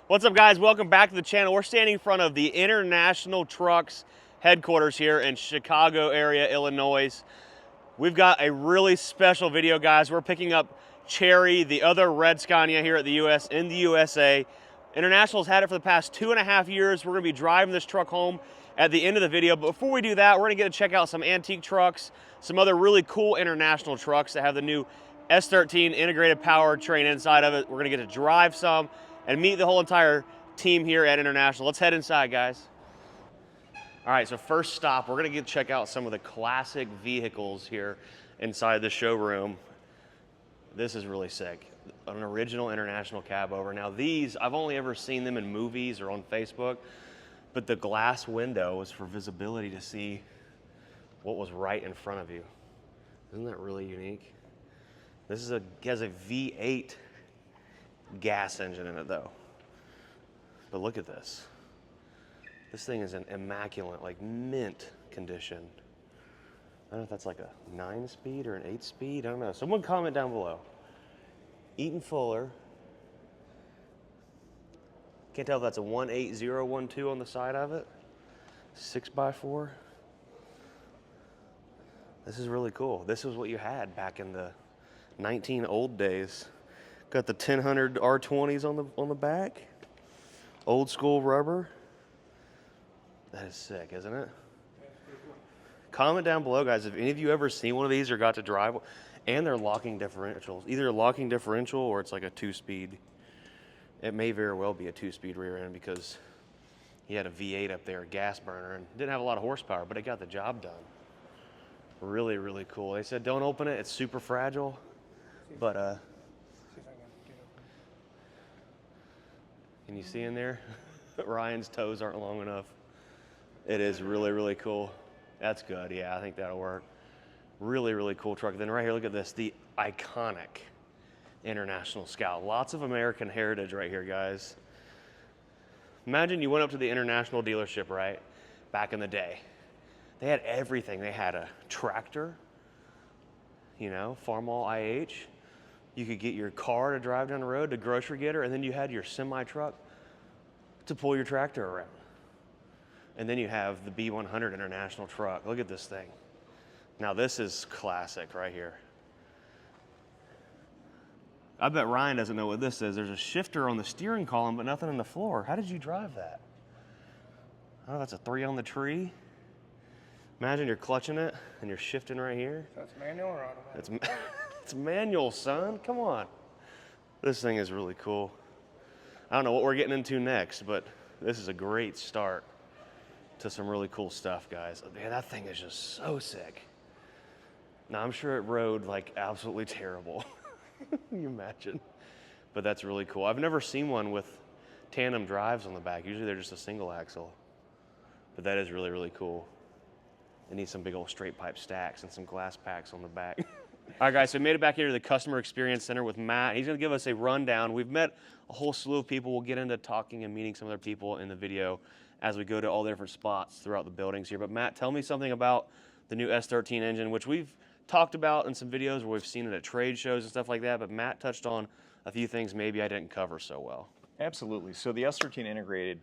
What's up, guys? Welcome back to the channel. We're standing in front of the International Trucks headquarters here in Chicago area, Illinois. We've got a really special video, guys. We're picking up Cherry, the other red Scania here in the USA. International's had it for the past 2.5 years. We're gonna be driving this truck home at the end of the video. But before we do that, we're gonna get to check out some antique trucks, some other really cool International trucks that have the new S13 Integrated powertrain inside of it. We're gonna get to drive some and meet the whole entire team here at International. Let's head inside, guys. All right, so first stop, we're gonna get to check out some of the classic vehicles here inside the showroom. This is really sick. An original International cab over. Now these, I've only ever seen them in movies or on Facebook, but the glass window was for visibility to see what was right in front of you. Isn't that really unique? This is has a V8 gas engine in it though. But look at this. This thing is in immaculate, like mint condition. I don't know if that's like a 9-speed or an 8-speed. I don't know. Someone comment down below. Eaton Fuller. Can't tell if that's a 18012 on the side of it. 6x4. This is really cool. This is what you had back in the 19 old days. Got the 1000 R20s on the back. Old school rubber. That is sick, isn't it? Comment down below, guys, if any of you ever seen one of these or got to drive one. And they're locking differentials. Either a locking differential or it's like a 2-speed. It may very well be a 2-speed rear end because he had a V8 up there, a gas burner, and didn't have a lot of horsepower, but it got the job done. Really, really cool. They said don't open it, it's super fragile. But can you see in there? Ryan's toes aren't long enough. It is really, really cool. That's good, yeah, I think that'll work. Really, really cool truck. Then right here, look at this, the iconic International Scout. Lots of American heritage right here, guys. Imagine you went up to the International dealership, right? Back in the day. They had everything. They had a tractor, you know, Farmall IH. You could get your car to drive down the road, to grocery getter, and then you had your semi-truck to pull your tractor around. And then you have the B100 International truck. Look at this thing. Now this is classic right here. I bet Ryan doesn't know what this is. There's a shifter on the steering column, but nothing on the floor. How did you drive that? Oh, that's a 3 on the tree. Imagine you're clutching it and you're shifting right here. That's manual or automatic? It's manual, son. Come on. This thing is really cool. I don't know what we're getting into next, but this is a great start to some really cool stuff, guys. Man, that thing is just so sick. Now, I'm sure it rode like absolutely terrible. Can you imagine? But that's really cool. I've never seen one with tandem drives on the back. Usually they're just a single axle. But that is really, really cool. It needs some big old straight pipe stacks and some glass packs on the back. All right, guys, so we made it back here to the Customer Experience Center with Matt. He's gonna give us a rundown. We've met a whole slew of people. We'll get into talking and meeting some other people in the video as we go to all the different spots throughout the buildings here. But Matt, tell me something about the new S13 engine, which we've talked about in some videos where we've seen it at trade shows and stuff like that, but Matt touched on a few things maybe I didn't cover so well. Absolutely. So the S13 Integrated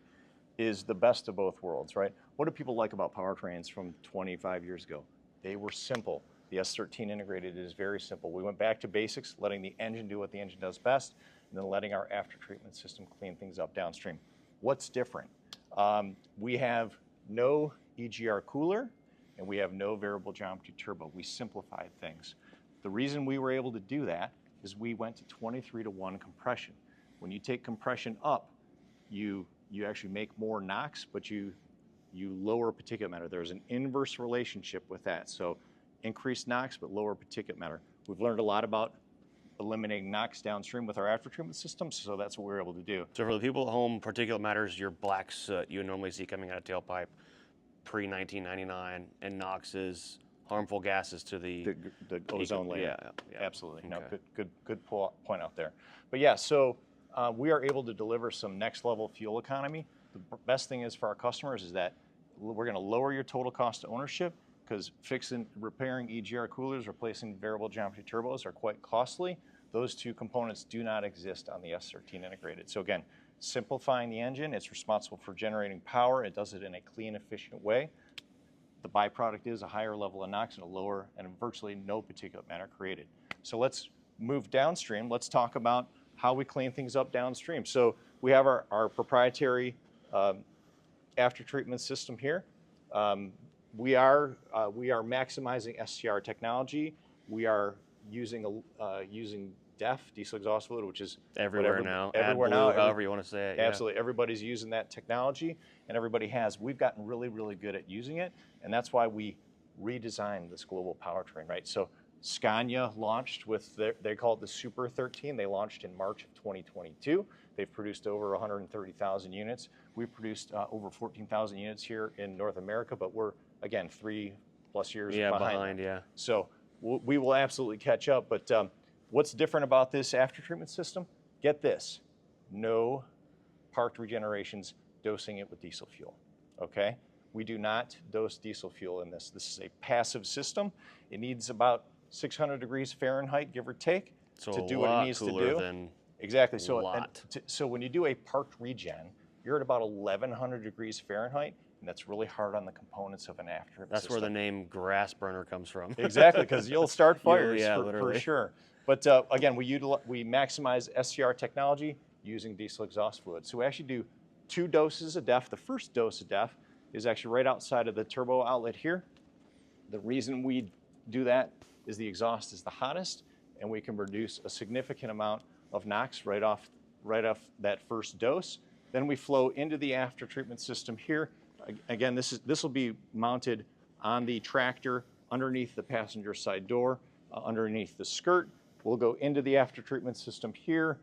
is the best of both worlds, right? What do people like about powertrains from 25 years ago? They were simple. The S13 Integrated is very simple. We went back to basics, letting the engine do what the engine does best, and then letting our after-treatment system clean things up downstream. What's different? We have no EGR cooler, and we have no variable geometry turbo. We simplified things. The reason we were able to do that is we went to 23:1 compression. When you take compression up, you actually make more NOx, but you lower particulate matter. There's an inverse relationship with that. So increased NOx, but lower particulate matter. We've learned a lot about eliminating NOx downstream with our after-treatment systems, so that's what we're able to do. So for the people at home, particulate matter is your black soot you would normally see coming out of tailpipe pre-1999, and NOx is harmful gases to the ozone layer. Yeah. Absolutely. Okay. No, good point out there. But yeah, so we are able to deliver some next level fuel economy. The best thing is for our customers is that we're going to lower your total cost of ownership, because repairing EGR coolers, replacing variable geometry turbos are quite costly. Those two components do not exist on the S13 Integrated. So again, simplifying the engine. It's responsible for generating power. It does it in a clean, efficient way. The byproduct is a higher level of NOx and a lower and virtually no particulate matter created. So let's move downstream. Let's talk about how we clean things up downstream. So we have our proprietary after treatment system here. We are maximizing SCR technology. We are using DEF, diesel exhaust fluid, which is everywhere now. Everywhere AdBlue, now, however you want to say it. Absolutely, everybody's using that technology, and everybody has. We've gotten really, really good at using it, and that's why we redesigned this global powertrain, right? So Scania launched with they call it the Super 13. They launched in March of 2022. They've produced over 130,000 units. We've produced over 14,000 units here in North America, but we're again 3+ years behind. Yeah. So we will absolutely catch up. But what's different about this after treatment system? Get this: no parked regenerations, dosing it with diesel fuel. Okay, we do not dose diesel fuel in this. This is a passive system. It needs about 600 degrees Fahrenheit, give or take, So to do what it needs to do. Exactly. So when you do a parked regen, you're at about 1100 degrees Fahrenheit, and that's really hard on the components of an after. That's where the name grass burner comes from. Exactly, because you'll start fires for sure. But again, we maximize SCR technology using diesel exhaust fluid. So we actually do 2 doses of DEF. The first dose of DEF is actually right outside of the turbo outlet here. The reason we do that is the exhaust is the hottest, and we can reduce a significant amount of NOx right off that first dose. Then we flow into the after treatment system here. Again, this will be mounted on the tractor underneath the passenger side door, underneath the skirt. We'll go into the after treatment system here.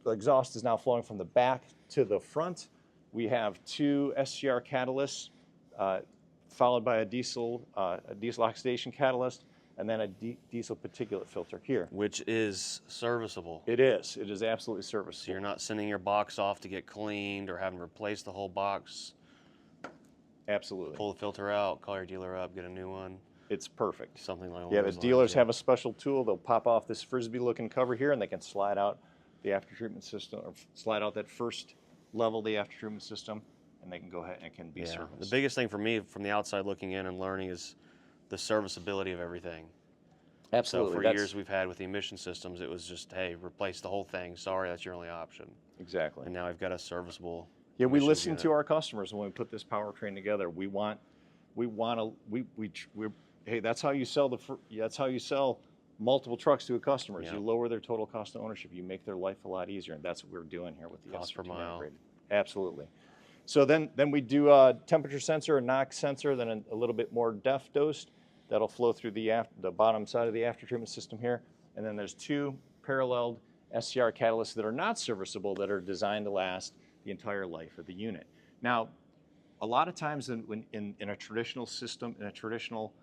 The exhaust is now flowing from the back to the front. We have 2 SCR catalysts, followed by a diesel oxidation catalyst, and then a diesel particulate filter here. Which is serviceable. It is. It is absolutely serviceable. So you're not sending your box off to get cleaned or having to replace the whole box. Absolutely. Pull the filter out, call your dealer up, get a new one. It's perfect. Something like that. Yeah, the dealers have a special tool. They'll pop off this frisbee-looking cover here, and they can slide out the after treatment system, or slide out that first level of the after treatment system, and they can go ahead and it can be serviced. The biggest thing for me from the outside looking in and learning is the serviceability of everything. Absolutely. So for years we've had with the emission systems, it was just, hey, replace the whole thing. Sorry, that's your only option. Exactly. And now I've got a serviceable. Yeah, we listen to our customers when we put this powertrain together. Hey, that's how you sell multiple trucks to a customer. You lower their total cost of ownership. You make their life a lot easier, and that's what we're doing here with the cost per mile. Integrated. Absolutely. So then we do a temperature sensor, a NOx sensor, then a little bit more DEF dosed. That'll flow through the bottom side of the after treatment system here. And then there's 2 paralleled SCR catalysts that are not serviceable that are designed to last the entire life of the unit. Now, a lot of times in a traditional system, in a traditional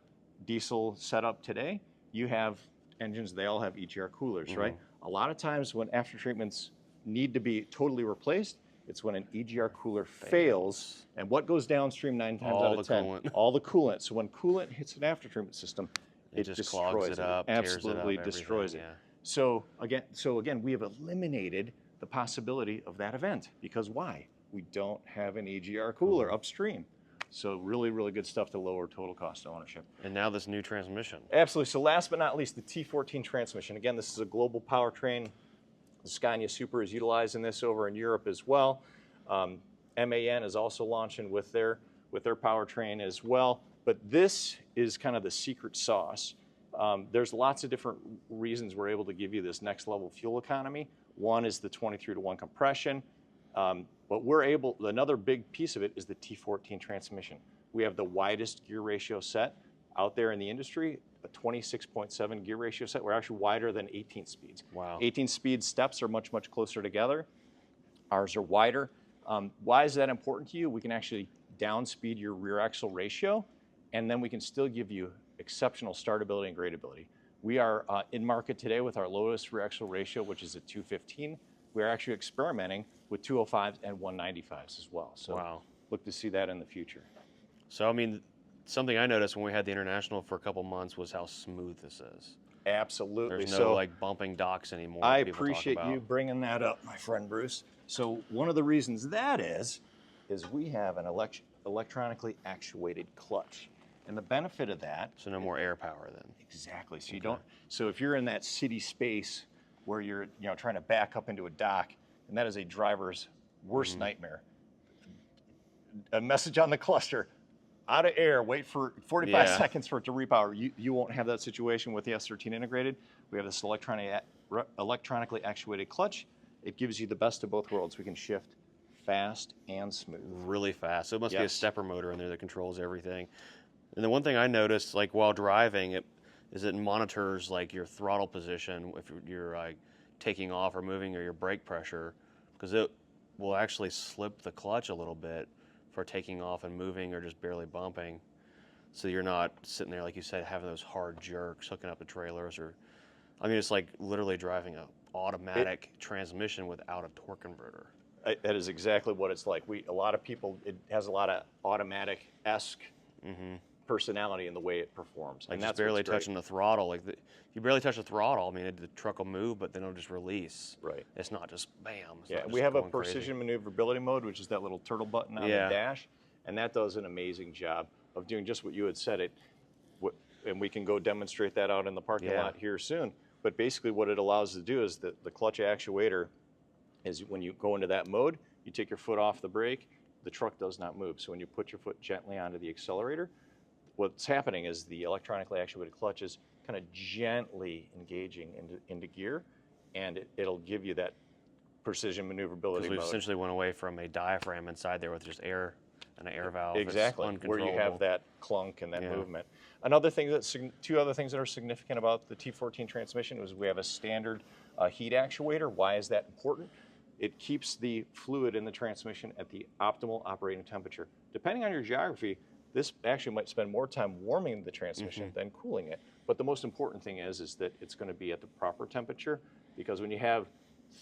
diesel setup today, you have engines, they all have EGR coolers, right? A lot of times when after treatments need to be totally replaced, it's when an EGR cooler fails, and what goes downstream 9 times out of 10? Coolant. All the coolant. So when coolant hits an after treatment system, it just clogs it up, absolutely tears it up, destroys it. So again, we have eliminated the possibility of that event, because why? We don't have an EGR cooler upstream. So really, really good stuff to lower total cost of ownership. And now this new transmission. Absolutely. So last but not least, the T14 transmission. Again, this is a global powertrain. The Scania Super is utilizing this over in Europe as well. MAN is also launching with their powertrain as well. But this is kind of the secret sauce. There's lots of different reasons we're able to give you this next level fuel economy. One is the 23-to-1 compression. But another big piece of it is the T14 transmission. We have the widest gear ratio set out there in the industry, a 26.7 gear ratio set. We're actually wider than 18 speeds. Wow. 18 speed steps are much, much closer together. Ours are wider. Why is that important to you? We can actually downspeed your rear axle ratio, and then we can still give you exceptional startability and gradability. We are in market today with our lowest rear axle ratio, which is at 215. We're actually experimenting with 205s and 195s as well. So look to see that in the future. So, I mean, something I noticed when we had the International for a couple months was how smooth this is. Absolutely. There's no like bumping docks anymore. I appreciate you bringing that up, my friend Bruce. So one of the reasons that is we have an electronically actuated clutch. And the benefit of that. So no more air power then. Exactly. So you don't. So if you're in that city space where you're trying to back up into a dock, and that is a driver's worst nightmare. A message on the cluster, out of air, wait for 45 seconds for it to repower. You won't have that situation with the S13 Integrated. We have this electronically actuated clutch. It gives you the best of both worlds. We can shift fast and smooth. Really fast. So it must be a stepper motor in there that controls everything. And the one thing I noticed, like while driving, it monitors like your throttle position if you're like taking off or moving, or your brake pressure, because it will actually slip the clutch a little bit for taking off and moving or just barely bumping. So you're not sitting there, like you said, having those hard jerks, hooking up the trailers, or, I mean, it's like literally driving an automatic transmission without a torque converter. That is exactly what it's like. A lot of people, it has a lot of automatic-esque personality in the way it performs. Like, and that's barely touching the throttle. Like, if you barely touch the throttle, I mean, the truck will move, but then it'll just release. Right. It's not just bam. We have a precision maneuverability mode, which is that little turtle button on the dash, and that does an amazing job of doing just what you had said. And we can go demonstrate that out in the parking lot here soon. But basically what it allows to do is that the clutch actuator is, when you go into that mode, you take your foot off the brake, the truck does not move. So when you put your foot gently onto the accelerator, what's happening is the electronically actuated clutch is kind of gently engaging into gear, and it'll give you that precision maneuverability mode. We essentially went away from a diaphragm inside there with just air and an air valve. Exactly, where you have that clunk and that movement. Two other things that are significant about the T14 transmission is we have a standard heat actuator. Why is that important? It keeps the fluid in the transmission at the optimal operating temperature. Depending on your geography, this actually might spend more time warming the transmission than cooling it. But the most important thing is that it's going to be at the proper temperature, because when you have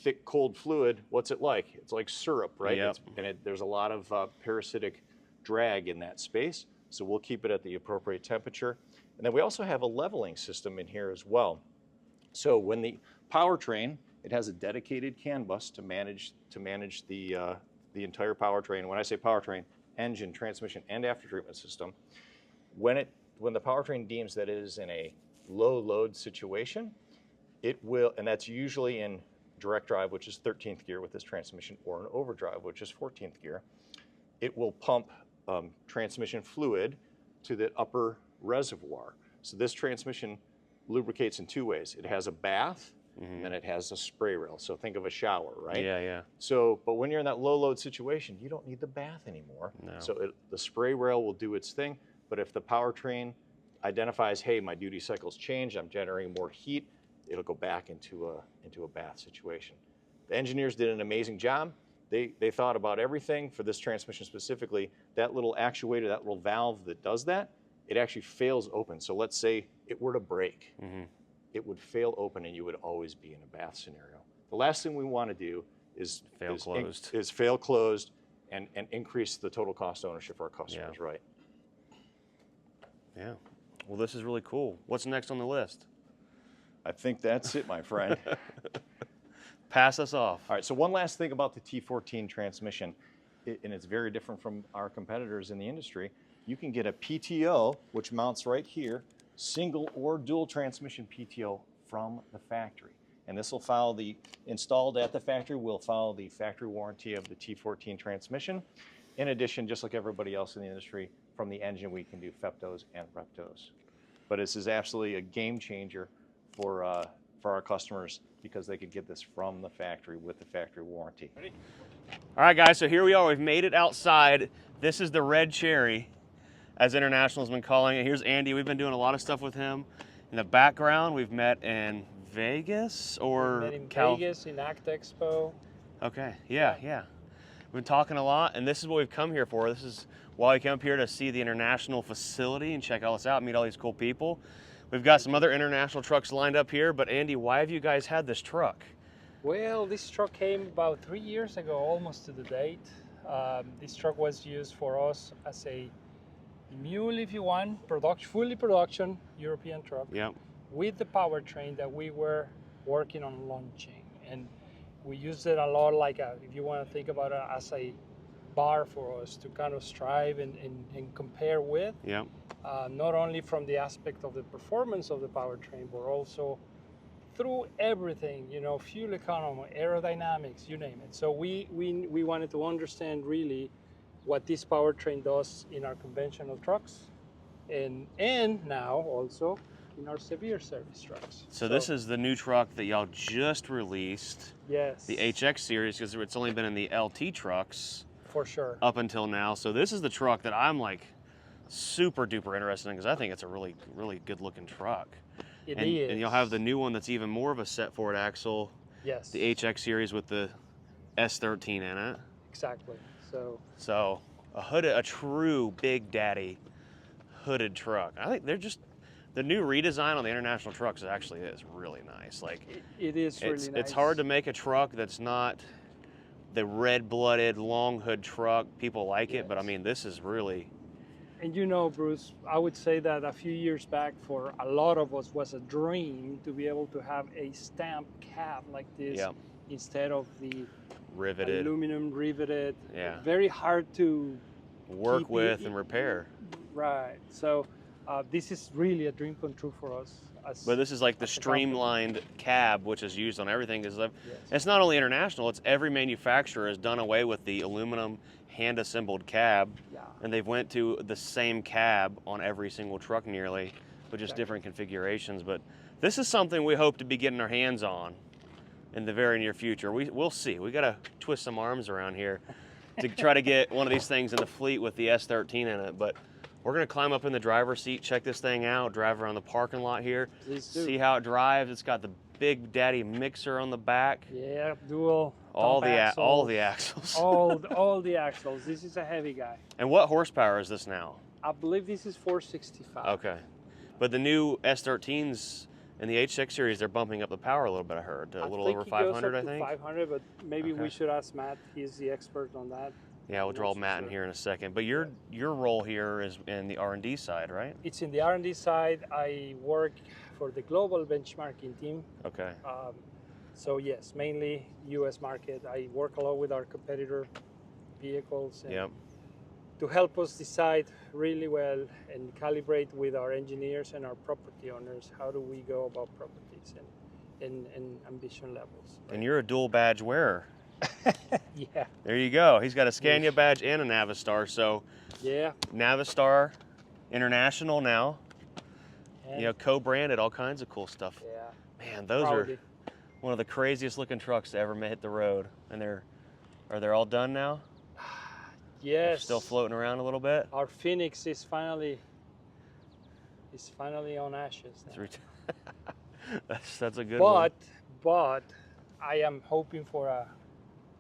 thick, cold fluid, what's it like? It's like syrup, right? Yep. There's a lot of parasitic drag in that space, so we'll keep it at the appropriate temperature. And then we also have a leveling system in here as well. So when the powertrain, it has a dedicated CAN bus to manage the entire powertrain. When I say powertrain, engine, transmission, and aftertreatment system. When the powertrain deems that it is in a low load situation, it will, and that's usually in direct drive, which is 13th gear with this transmission, or in overdrive, which is 14th gear, it will pump transmission fluid to the upper reservoir. So this transmission lubricates in two ways. It has a bath, and it has a spray rail. So think of a shower, right? Yeah. So, but when you're in that low load situation, you don't need the bath anymore. No. So the spray rail will do its thing. But if the powertrain identifies, hey, my duty cycle's changed, I'm generating more heat, it'll go back into a bath situation. The engineers did an amazing job. They thought about everything for this transmission specifically. That little actuator, that little valve that does that, it actually fails open. So let's say it were to break. It would fail open and you would always be in a bath scenario. The last thing we want to do is fail closed and increase the total cost of ownership for our customers, right? Yeah. Well, this is really cool. What's next on the list? I think that's it, my friend. Pass us off. All right, so one last thing about the T14 transmission, and it's very different from our competitors in the industry. You can get a PTO, which mounts right here, single or dual transmission PTO from the factory. And this will follow installed at the factory, will follow the factory warranty of the T14 transmission. In addition, just like everybody else in the industry, from the engine we can do FEPTOs and REPTOs. But this is absolutely a game changer for our customers, because they could get this from the factory with the factory warranty. All right, guys, so here we are. We've made it outside. This is the Red Cherry, as International has been calling it. Here's Andy. We've been doing a lot of stuff with him. In the background, we've met in Vegas or we met in Vegas, in ACT Expo. Okay, yeah. We've been talking a lot, and this is what we've come here for. This is why we came up here, to see the International facility and check all this out, meet all these cool people. We've got some other International trucks lined up here, but Andy, why have you guys had this truck? Well, this truck came about 3 years ago, almost to the date. This truck was used for us as a Mule, if you want, fully production European truck. Yep. With the powertrain that we were working on launching. And we use it a lot, like if you want to think about it as a bar for us to kind of strive and compare with. Yeah. Not only from the aspect of the performance of the powertrain, but also through everything, you know, fuel economy, aerodynamics, you name it. So we wanted to understand really what this powertrain does in our conventional trucks, and now also in our severe service trucks. So this is the new truck that y'all just released. Yes. The HX series, because it's only been in the LT trucks. For sure. Up until now. So this is the truck that I'm like super duper interested in, because I think it's a really, really good looking truck. It is. And you'll have the new one that's even more of a set forward axle. Yes. The HX series with the S13 in it. Exactly. So a true Big Daddy hooded truck. I think they're just, the new redesign on the International trucks actually is really nice. Like it is really nice. It's hard to make a truck that's not the red-blooded long hood truck. People like it, but I mean, this is really. And you know, Bruce, I would say that a few years back for a lot of us was a dream to be able to have a stamped cab like this instead of the riveted aluminum riveted. Yeah. Very hard to work with and repair. Right. So this is really a dream come true for us. But this is like the streamlined cab, which is used on everything. Because it's not only International; it's every manufacturer has done away with the aluminum hand-assembled cab, and they've went to the same cab on every single truck nearly, with just different configurations. But this is something we hope to be getting our hands on in the very near future. We'll see. We got to twist some arms around here to try to get one of these things in the fleet with the S13 in it. But we're going to climb up in the driver's seat, check this thing out, drive around the parking lot here, see how it drives. It's got the Big Daddy mixer on the back. Yeah, dual. All the axles. all the axles. This is a heavy guy. And what horsepower is this now? I believe this is 465. Okay. But the new S13s and the HX series, they're bumping up the power a little bit, I heard. A little over 500, I think. 500, but maybe we should ask Matt. He's the expert on that. Yeah, we'll draw Matt in here in a second. But your role here is in the R&D side, right? It's in the R&D side. I work for the global benchmarking team. Okay. So yes, mainly U.S. market. I work a lot with our competitor vehicles and to help us decide really well and calibrate with our engineers and our property owners, how do we go about properties and ambition levels. Right? And you're a dual badge wearer. Yeah. There you go. He's got a Scania badge and a Navistar. So yeah, Navistar International now. And you know, co-branded, all kinds of cool stuff. Yeah. Man, those are one of the craziest looking trucks to ever hit the road. And are they all done now? Yes. They're still floating around a little bit. Our Phoenix is finally on ashes now. That's a good one. But I am hoping for a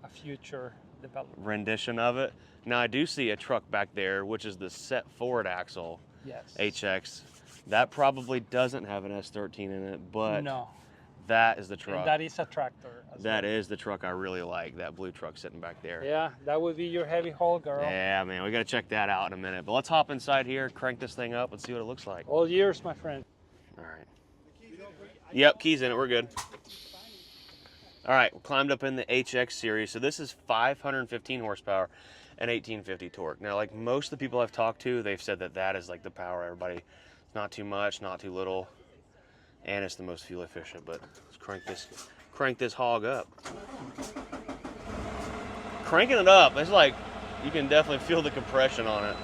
future development. Rendition of it. Now I do see a truck back there, which is the set forward axle. Yes. HX. That probably doesn't have an S13 in it, but no. That is the truck. And that is a tractor. That is the truck I really like, that blue truck sitting back there. Yeah, that would be your heavy haul, girl. Yeah, man, we got to check that out in a minute. But let's hop inside here, crank this thing up, and see what it looks like. All yours, my friend. All right. Yep, keys in it, we're good. All right, we climbed up in the HX series. So this is 515 horsepower and 1850 torque. Now, like most of the people I've talked to, they've said that that is like the power, everybody. It's not too much, not too little, and it's the most fuel efficient. But let's crank this hog up. Cranking it up, it's like, you can definitely feel the compression on it.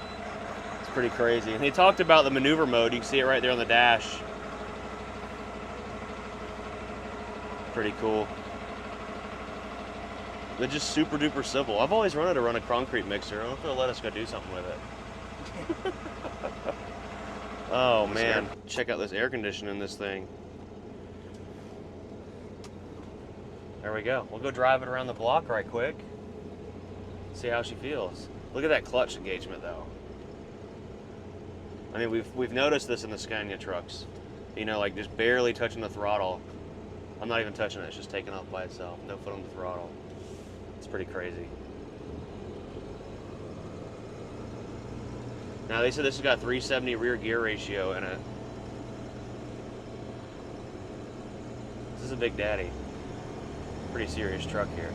It's pretty crazy. And they talked about the maneuver mode. You can see it right there on the dash. Pretty cool. They're just super duper simple. I've always wanted to run a concrete mixer. I don't know if they'll let us go do something with it. Oh man, check out this air conditioning in this thing. There we go. We'll go drive it around the block right quick. See how she feels. Look at that clutch engagement though. I mean, we've noticed this in the Scania trucks. You know, like just barely touching the throttle. I'm not even touching it, it's just taking off by itself. No foot on the throttle. It's pretty crazy. Now they said this has got 370 rear gear ratio in it. This is a big daddy. Pretty serious truck here.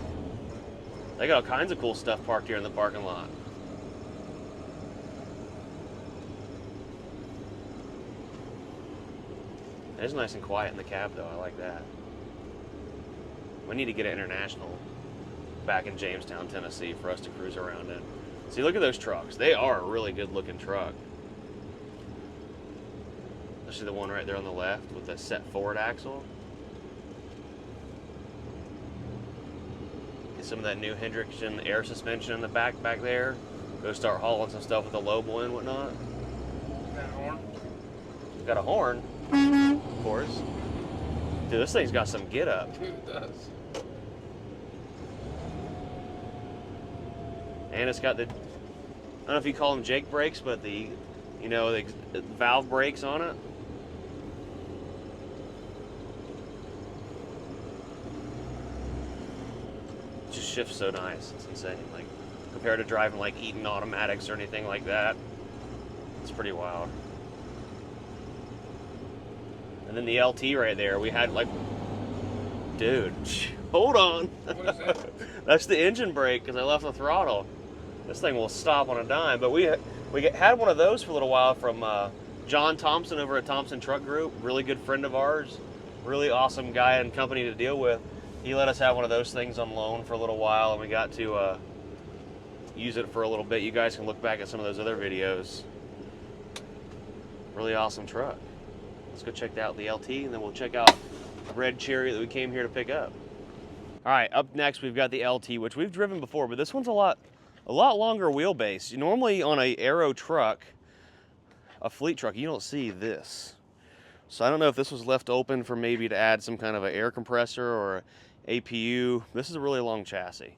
They got all kinds of cool stuff parked here in the parking lot. It's nice and quiet in the cab though, I like that. We need to get an International back in Jamestown, Tennessee for us to cruise around in. See, look at those trucks. They are a really good looking truck. Especially the one right there on the left with the set forward axle. Get some of that new NextGen air suspension in the back there. Go start hauling some stuff with the low boy and whatnot. Got a horn? Got a horn, of course. Dude, this thing's got some get up. It does. And it's got the, I don't know if you call them Jake brakes, but the, you know, the valve brakes on it. It just shifts so nice. It's insane. Like, compared to driving like Eaton automatics or anything like that, it's pretty wild. And then the LT right there, we had like, dude, hold on. What is that? That's the engine brake because I left the throttle. This thing will stop on a dime. But we had one of those for a little while from John Thompson over at Thompson Truck Group. Really good friend of ours. Really awesome guy and company to deal with. He let us have one of those things on loan for a little while, and we got to use it for a little bit. You guys can look back at some of those other videos. Really awesome truck. Let's go check out the LT, and then we'll check out Red Cherry that we came here to pick up. All right, up next we've got the LT, which we've driven before, but this one's a lot longer wheelbase. Normally on a aero truck, a fleet truck, you don't see this. So I don't know if this was left open for maybe to add some kind of an air compressor or APU. This is a really long chassis.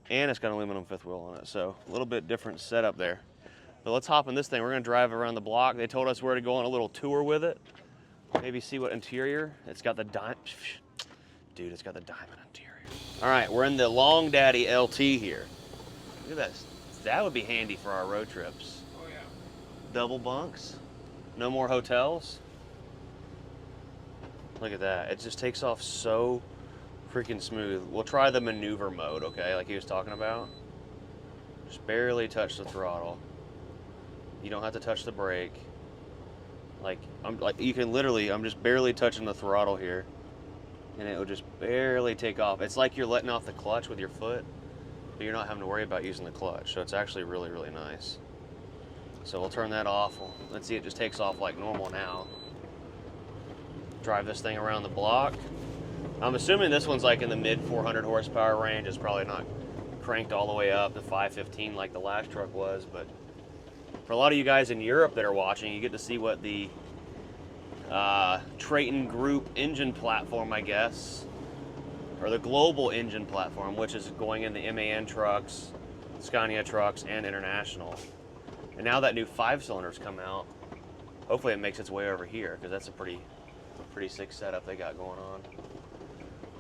And it's got an aluminum fifth wheel on it, so a little bit different setup there. But let's hop in this thing. We're gonna drive around the block. They told us where to go on a little tour with it. Maybe see what interior. It's got the dude, it's got the diamond interior. All right, we're in the Long Daddy LT here. Look at that. That would be handy for our road trips. Oh yeah. Double bunks. No more hotels. Look at that. It just takes off so freaking smooth. We'll try the maneuver mode, okay, like he was talking about. Just barely touch the throttle. You don't have to touch the brake. You can literally, I'm just barely touching the throttle here, and it will just barely take off. It's like you're letting off the clutch with your foot, but you're not having to worry about using the clutch. So it's actually really, really nice. So we'll turn that off. Let's see, it just takes off like normal now. Drive this thing around the block. I'm assuming this one's like in the mid 400 horsepower range. It's probably not cranked all the way up to 515 like the last truck was, but for a lot of you guys in Europe that are watching, you get to see what the Triton Group engine platform, I guess, or the global engine platform, which is going in the MAN trucks, Scania trucks, and International. And now that new 5-cylinder's come out, hopefully it makes its way over here, because that's a pretty sick setup they got going on.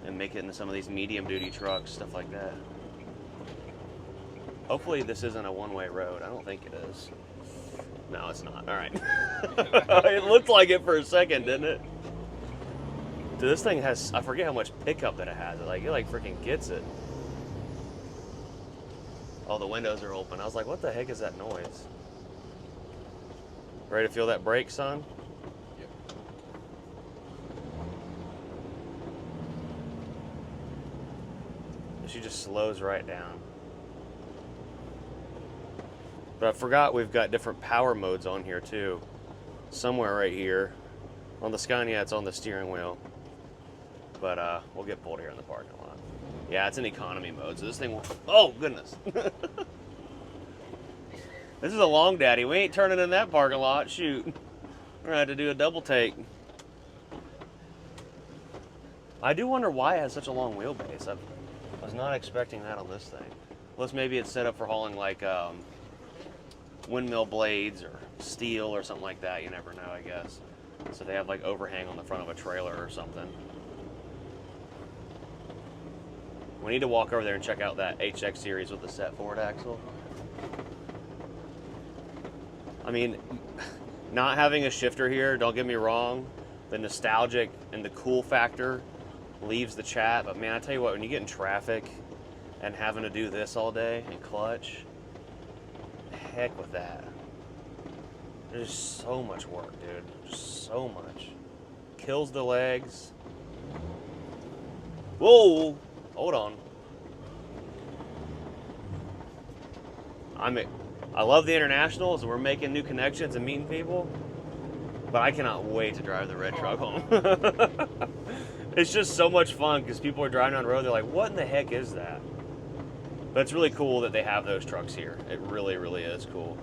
And make it into some of these medium-duty trucks, stuff like that. Hopefully this isn't a one-way road. I don't think it is. No, it's not. All right. It looked like it for a second, didn't it? Dude, this thing has, I forget how much pickup that it has. It like freaking gets it. Oh, the windows are open. I was like, what the heck is that noise? Ready to feel that brake, son? Yep. She just slows right down. But I forgot we've got different power modes on here too. Somewhere right here. On the Scania, it's on the steering wheel. But we'll get pulled here in the parking lot. Yeah, it's in economy mode, so this thing will, oh goodness. This is a Long Daddy. We ain't turning in that parking lot, shoot. We're gonna have to do a double take. I do wonder why it has such a long wheelbase. I was not expecting that on this thing. Unless maybe it's set up for hauling like windmill blades or steel or something like that. You never know, I guess. So they have like overhang on the front of a trailer or something. We need to walk over there and check out that HX series with the set forward axle. I mean, not having a shifter here, don't get me wrong, the nostalgic and the cool factor leaves the chat. But man, I tell you what, when you get in traffic and having to do this all day and clutch, heck with that. There's so much work, dude. Just so much. Kills the legs. Whoa! Hold on. I love the Internationals, and we're making new connections and meeting people, but I cannot wait to drive the red truck home. It's just so much fun because people are driving on the road, they're like, what in the heck is that? But it's really cool that they have those trucks here. It really, really is cool.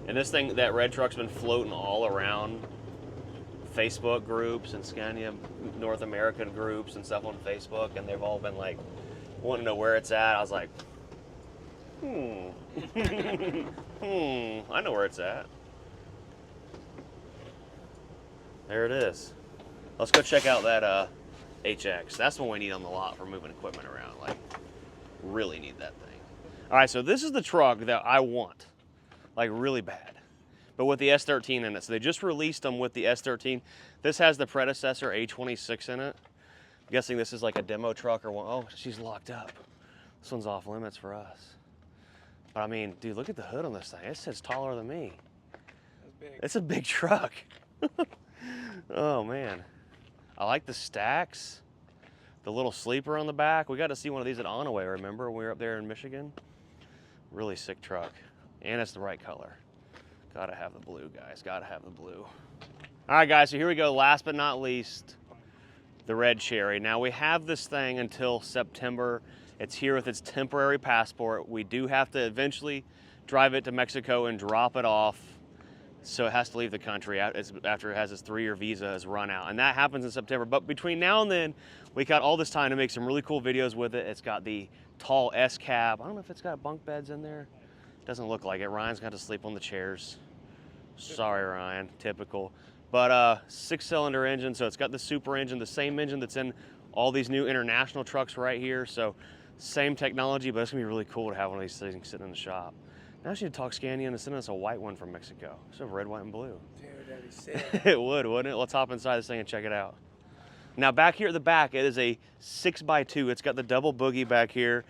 And this thing, that red truck's been floating all around Facebook groups and Scania North American groups and stuff on Facebook, and they've all been like wanting to know where it's at. I was like, I know where it's at. There it is. Let's go check out that HX. That's what we need on the lot for moving equipment around. Like, really need that thing. All right, so this is the truck that I want, like really bad, but with the S13 in it. So they just released them with the S13. This has the predecessor A26 in it. I'm guessing this is like a demo truck or one. Oh, she's locked up. This one's off limits for us. But I mean, dude, look at the hood on this thing. It says taller than me. That's big. It's a big truck. Oh man. I like the stacks. The little sleeper on the back. We got to see one of these at Onaway, remember? When we were up there in Michigan. Really sick truck. And it's the right color. Gotta have the blue, guys. Gotta have the blue. All right, guys, so here we go. Last but not least, the red cherry. Now, we have this thing until September. It's here with its temporary passport. We do have to eventually drive it to Mexico and drop it off. So it has to leave the country after it has its 3-year visa has run out. And that happens in September. But between now and then, we got all this time to make some really cool videos with it. It's got the tall S cab. I don't know if it's got bunk beds in there. Doesn't look like it. Ryan's got to sleep on the chairs. Sorry, Ryan. Typical. But 6-cylinder engine. So it's got the super engine, the same engine that's in all these new International trucks right here. So same technology, but it's going to be really cool to have one of these things sitting in the shop. Now I should talk Scania and send us a white one from Mexico. So red, white, and blue. Dude, that'd be sick. It would, wouldn't it? Let's hop inside this thing and check it out. Now back here at the back, it is a 6x2. It's got the double boogie back here.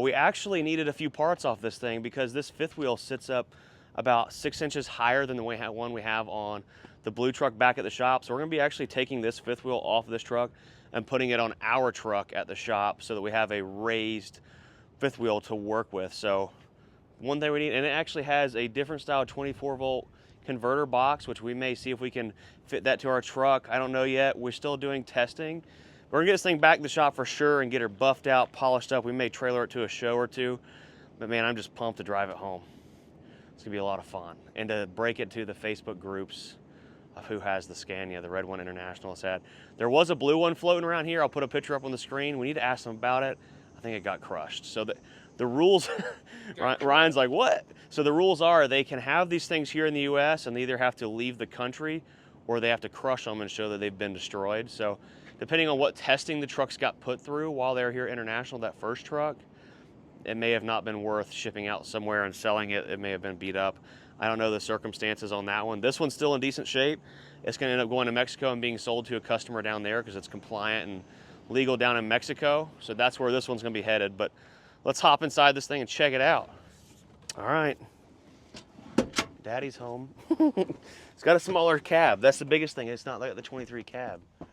We actually needed a few parts off this thing because this fifth wheel sits up about 6 inches higher than the one we have on the blue truck back at the shop. So we're gonna be actually taking this fifth wheel off this truck and putting it on our truck at the shop so that we have a raised fifth wheel to work with. So one thing we need, and it actually has a different style 24-volt converter box, which we may see if we can fit that to our truck. I don't know yet. We're still doing testing. We're gonna get this thing back to the shop for sure and get her buffed out, polished up. We may trailer it to a show or two, but man, I'm just pumped to drive it home. It's gonna be a lot of fun. And to break it to the Facebook groups of who has the Scania, the red one International has had. There was a blue one floating around here. I'll put a picture up on the screen. We need to ask them about it. I think it got crushed. So the rules, Ryan's like, what? So the rules are they can have these things here in the US and they either have to leave the country or they have to crush them and show that they've been destroyed. So depending on what testing the trucks got put through while they were here International, that first truck, it may have not been worth shipping out somewhere and selling it. It may have been beat up. I don't know the circumstances on that one. This one's still in decent shape. It's gonna end up going to Mexico and being sold to a customer down there because it's compliant and legal down in Mexico. So that's where this one's gonna be headed. But let's hop inside this thing and check it out. All right. Daddy's home. It's got a smaller cab. That's the biggest thing. It's not like the 23 cab. But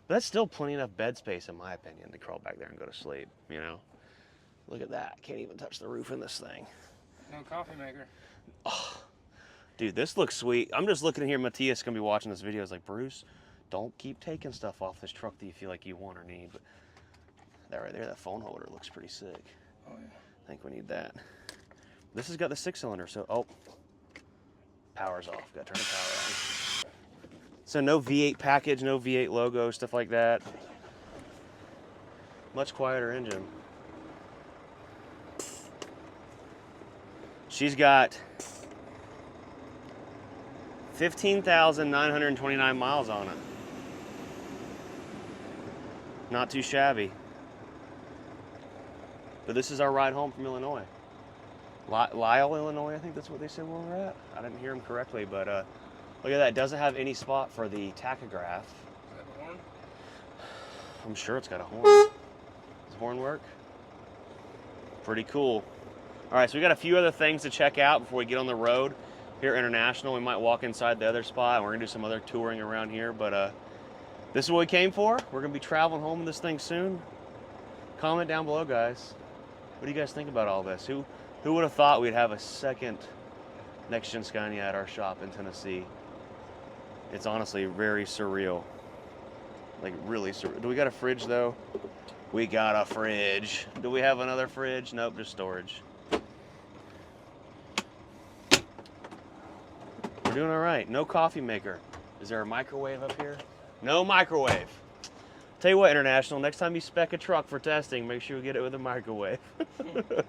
that's still plenty enough bed space, in my opinion, to crawl back there and go to sleep, you know? Look at that. Can't even touch the roof in this thing. No coffee maker. Oh, dude, this looks sweet. I'm just looking here. Matthias going to be watching this video. He's like, Bruce, don't keep taking stuff off this truck that you feel like you want or need. But that right there, that phone holder looks pretty sick. Oh, yeah. I think we need that. This has got the 6-cylinder, so, oh, power's off. Got to turn the power on. So no V8 package, no V8 logo, stuff like that. Much quieter engine. She's got 15,929 miles on it. Not too shabby. But this is our ride home from Illinois. Lyle, Illinois, I think that's what they said where we're at. I didn't hear them correctly, but look at that. It doesn't have any spot for the tachograph. Is that the horn? I'm sure it's got a horn. Does the horn work? Pretty cool. All right, so we got a few other things to check out before we get on the road here at International. We might walk inside the other spot, and we're gonna do some other touring around here, but this is what we came for. We're gonna be traveling home with this thing soon. Comment down below, guys. What do you guys think about all this? Who would have thought we'd have a second NextGen Scania at our shop in Tennessee? It's honestly very surreal. Like, really surreal. Do we got a fridge, though? We got a fridge. Do we have another fridge? Nope, just storage. We're doing all right. No coffee maker. Is there a microwave up here? No microwave. Tell you what, International, next time you spec a truck for testing, make sure you get it with a microwave. All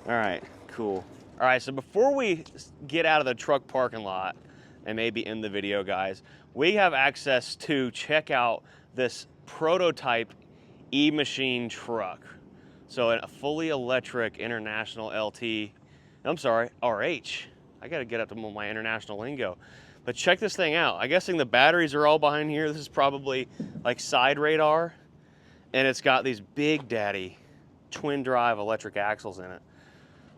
right, cool. All right, so before we get out of the truck parking lot and maybe end the video, guys, we have access to check out this prototype e-machine truck. So a fully electric International LT, I'm sorry, RH. I gotta get up to my international lingo. But check this thing out. I'm guessing the batteries are all behind here. This is probably like side radar. And it's got these big daddy twin drive electric axles in it.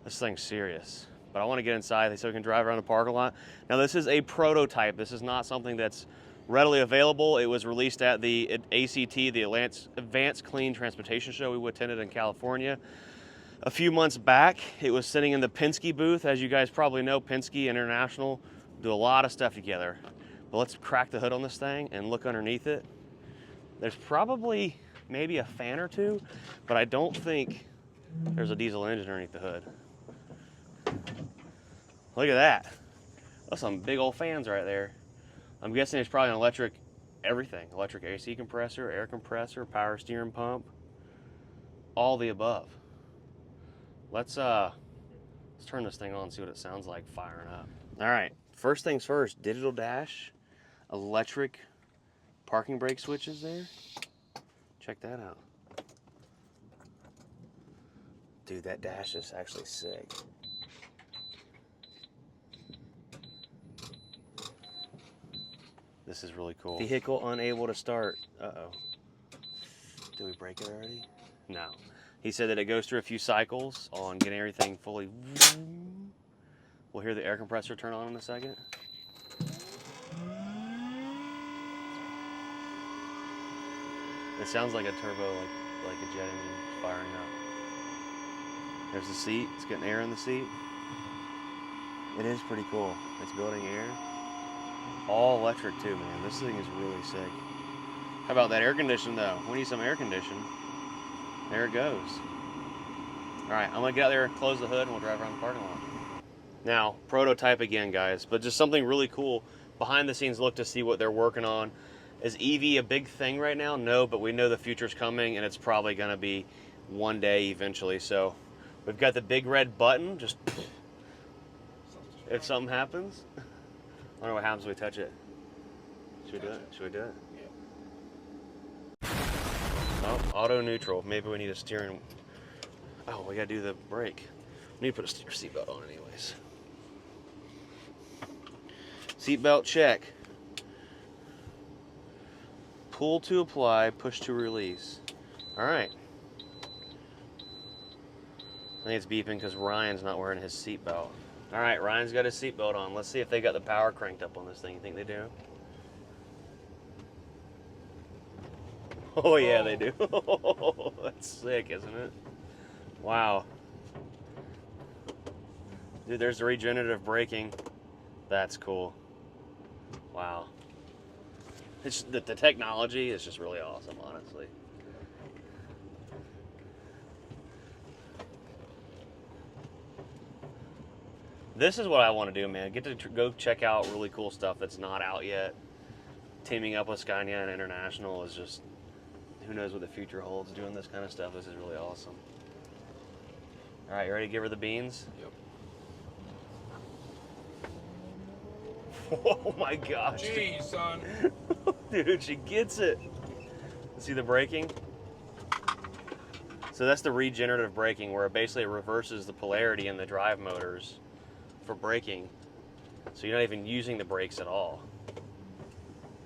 This thing's serious. But I wanna get inside so we can drive around the parking lot. Now this is a prototype. This is not something that's readily available. It was released at the ACT, the Advanced Clean Transportation Show we attended in California a few months back. It was sitting in the Penske booth. As you guys probably know, Penske International do a lot of stuff together. But let's crack the hood on this thing and look underneath it. There's probably maybe a fan or two, but I don't think there's a diesel engine underneath the hood. Look at that. That's some big old fans right there. I'm guessing it's probably an electric everything. Electric AC compressor, air compressor, power steering pump, all the above. Let's turn this thing on and see what it sounds like firing up. All right, first things first, digital dash, electric parking brake switches there. Check that out. Dude, that dash is actually sick. This is really cool. Vehicle unable to start. Uh-oh. Did we break it already? No. He said that it goes through a few cycles on getting everything fully. We'll hear the air compressor turn on in a second. It sounds like a turbo, like a jet engine firing up. There's the seat. It's getting air in the seat. It is pretty cool. It's building air. All electric too, man. This thing is really sick. How about that air condition though? We need some air condition. There it goes. All right, I'm gonna get out there, close the hood, and we'll drive around the parking lot. Now, prototype again, guys, but just something really cool. Behind the scenes look to see what they're working on. Is EV a big thing right now? No, but we know the future's coming, and it's probably gonna be one day eventually. So we've got the big red button, just if something happens. I wonder what happens when we touch it. Should we do it? Should we do it? Yeah. Oh, auto neutral. Maybe we need a steering. Oh, we gotta do the brake. We need to put a seatbelt on anyways. Seatbelt check. Pull to apply, push to release. All right. I think it's beeping because Ryan's not wearing his seatbelt. All right, Ryan's got his seatbelt on. Let's see if they got the power cranked up on this thing. You think they do? Oh yeah, they do. That's sick, isn't it? Wow. Dude, there's the regenerative braking. That's cool. Wow. It's the technology is just really awesome, honestly. This is what I want to do, man. Get to go check out really cool stuff that's not out yet. Teaming up with Scania and International is just, who knows what the future holds. Doing this kind of stuff, this is really awesome. All right, you ready to give her the beans? Yep. Oh my gosh. Jeez, son. Dude, she gets it. See the braking? So that's the regenerative braking, where it basically reverses the polarity in the drive motors for braking. So you're not even using the brakes at all.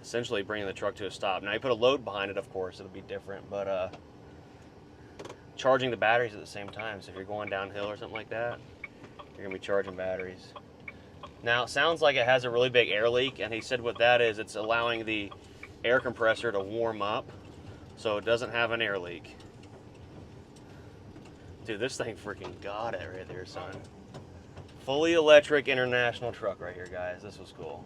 essentially bringing the truck to a stop. Now you put a load behind it, of course, it'll be different, but charging the batteries at the same time. So if you're going downhill or something like that, you're gonna be charging batteries. Now it sounds like it has a really big air leak, and he said what that is, it's allowing the air compressor to warm up so it doesn't have an air leak. Dude, this thing freaking got it right there, son. Fully electric International truck right here, guys. This was cool.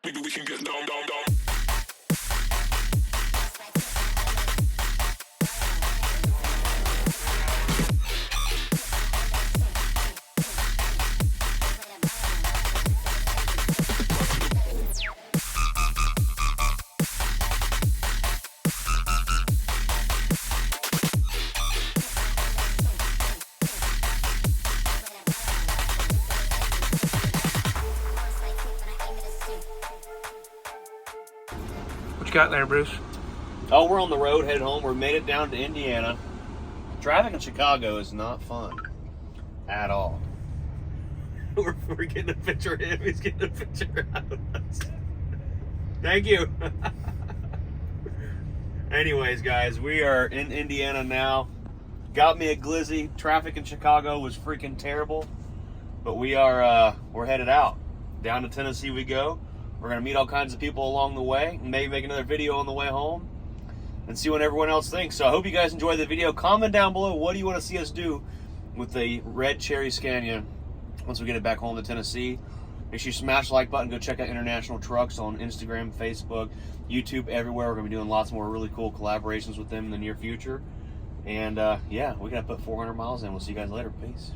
Maybe we can get down, down, down. What you got there, Bruce? Oh, we're on the road headed home. We made it down to Indiana. Traffic in Chicago is not fun at all. We're getting a picture of him. He's getting a picture of us. Thank you. Anyways, guys, we are in Indiana now. Got me a glizzy. Traffic in Chicago was freaking terrible, but we are we're headed out. Down to Tennessee we go. We're gonna meet all kinds of people along the way, and maybe make another video on the way home, and see what everyone else thinks. So I hope you guys enjoyed the video. Comment down below, what do you want to see us do with the red cherry Scania once we get it back home to Tennessee. Make sure you smash the like button. Go check out International Trucks on Instagram, Facebook, YouTube, everywhere. We're gonna be doing lots more really cool collaborations with them in the near future. And yeah, we gotta put 400 miles in. We'll see you guys later. Peace.